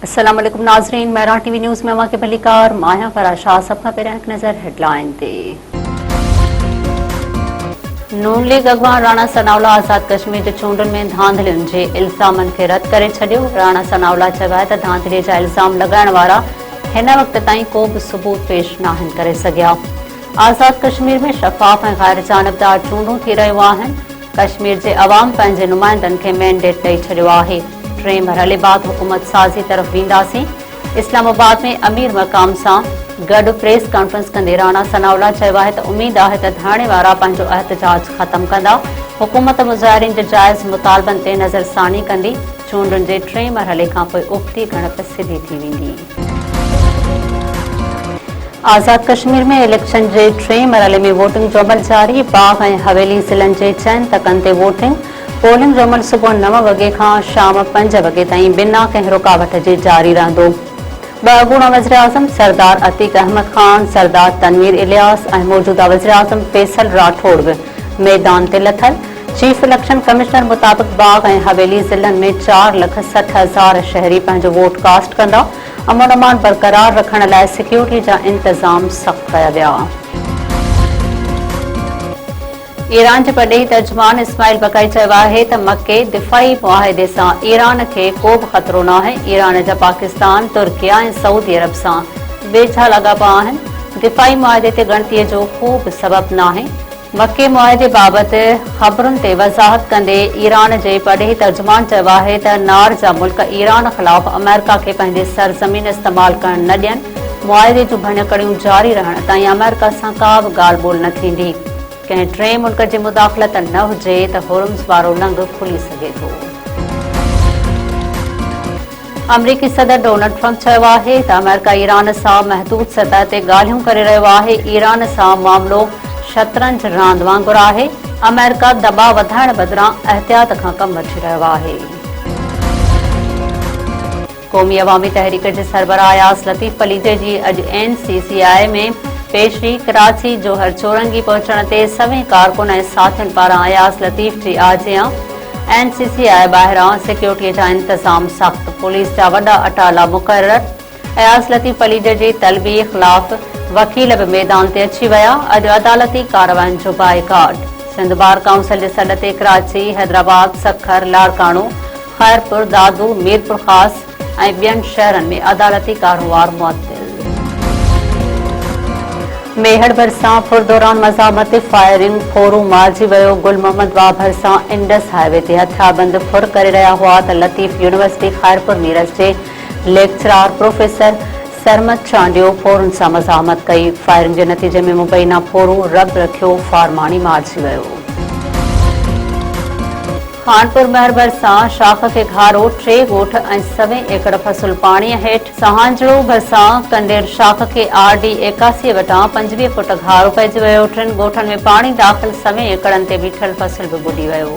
अस्सलाम वालेकुम नाज़रीन, मेरा टीवी न्यूज़ में के भलीकार माया फराशाह सबका पहिरियों हिकु नज़र हेडलाइन ते। नून लीग अगवा राणा सनावला आज़ाद कश्मीर जे चूंडुनि में धांधलियुनि जे इल्ज़ामनि खे रद्द करे छॾियो। राणा सनावला चयो आहे त धांधलीअ जा इल्ज़ाम लॻाइण वारा हिन वक़्त ताईं को बि सबूत पेश नाहिनि करे सघिया। आज़ाद कश्मीर में शफ़ाफ़ ऐं गैर जानिबदार चूंडूं थी रहियूं आहिनि। कश्मीर जे अवाम पंहिंजे नुमाइंदनि खे मैंडेट ॾेई छॾियो आहे। 3 मरहले बाद हुकूमत साज़ी तरफ़ वेंदासीं। इस्लामाबाद में अमीर मक़ाम सां गॾु प्रेस कॉन्फ्रेंस कंदे राणा सनावला चयो आहे त उमीद आहे त धाणे वारा पंहिंजो एहतजाज ख़त्म कंदा। हुकूमत मुज़ाहिरीन जे जाइज़ मुतालबनि ते नज़रसानी कंदी। चूंडुनि जे 3 मरहले खां पोइ उबती ॻणप सिधी थी वेंदी। आज़ाद कश्मीर में इलेक्शन जे 3 मरहले में वोटिंग जो अमल जारी। बाग ऐं हवेली ज़िलनि जे 4 तकनि ते वोटिंग। पोलिंग जो अमल सुबुह 9 वॻे खां शाम 5 वॻे ताईं बिना कंहिं रुकावट जे जारी रहंदो। 2 अॻूणा वज़ीर आज़म सरदार अतीक अहमद खान, सरदार तनवीर इलियास ऐं मौजूदा वज़ीर आज़म फैसल राठौड़ बि मैदान ते लथल। चीफ इलेक्शन कमिश्नर मुताबिक़ बाग ऐं हवेली ज़िलनि में 4,60,000 शहरी पंहिंजो वोट कास्ट कंदा। अमन अमान बरक़रार रखण लाइ सिक्योरिटी जा इंतज़ाम सख़्त कया विया। ईरान जे वॾे तर्जुमान इस्माइल बकाई चयो आहे त मके दिफ़ाई मुआहिदे सां ईरान खे को बि ख़तरो न आहे। ईरान जा पाकिस्तान, तुर्किया ऐं सऊदी अरब सां वेझा लाॻापा आहिनि। दिफ़ाई मुआहिदे ते ॻणतीअ जो को बि सबबु न आहे। मके मुआहिदे बाबति ख़बरुनि ते वज़ाहत कंदे ईरान जे वॾे तर्जुमान चयो आहे त नार जा मुल्क ईरान ख़िलाफ़ अमेरिका खे पंहिंजे सरज़मीन इस्तेमालु करणु न ॾियनि। मुआहिदे जूं भञकड़ियूं जारी रहण ताईं अमेरिका सां का बि ॻाल्हि ॿोल न थींदी। कंहिं 3 मुल्क जी मुदाख़लत न हुजे त हुर्मुज़ वारो लंघ खुली सघे थो। अमरीकी सदर डोनाल्ड ट्रंप चयो आहे त अमेरिका ईरान सां महदूद सतह ते ॻाल्हियूं करे रहियो आहे। ईरान सां मामिलो शतरंज रांदि वांगुरु आहे। अमेरिका दॿाउ वधाइण बदिरां एहतियात खां कमु वठी रहियो आहे। क़ौमी अवामी तहरीक जे सरबराह अयाज़ लतीफ़ पलीदे जी अॼु NCCI में पेशरी। कराची जोहर चौरंगी पहुचण ते सभई कारकुन ऐं साथियुनि पारां अयाज़ लतीफ़ जी आजियां। NCCI ॿाहिरां सिक्योरिटीअ जा इंतज़ाम सख़्त। पुलिस जा वॾा अटाला मुक़रर। अयाज़ लतीफ़ पलीदे जी तलबी ख़िलाफ़ वकील बि मैदान ते अची विया। अॼु अदालती कार्रवाइयुनि जो बाइकाट। सिंध बार काउंसिल जे सॾ ते कराची, हैदराबाद, सखर, लाड़काणो, खैरपुर, दादू, मीरपुर ख़ास ऐं ॿियनि शहरनि में अदालती कारोबार मुअत्तिल। मेहड़ भरिसां फुर दौरान मज़ामत फायरिंग, फोरू मारिजी वियो। गुल मोहम्मद वाह भरिसां इंडस हाईवे ते हथियारबंद फुर करे रहिया हुआ त लतीफ़ यूनिवर्सिटी खैरपुर मीरज जे लेक्चरार प्रोफेसर सरमद चांडियो फोरन सां मज़ामत कई। फायरिंग जे नतीजे में मुबैना फोरू रब रखियो, फारमानी मारिजी वियो। खानपुर महर भरिसां शाख खे घारो, 3 ॻोठ ऐं 1 एकड़ फसल पाणीअ हेठि। सहांजड़ो भरिसां कंडेर शाख खे RD 81 वटां 25 फुट घारो पइजी वियो। 3 ॻोठनि में पाणी दाख़िल, 1 एकड़नि ते बीठल फसल बि ॿुॾी वियो।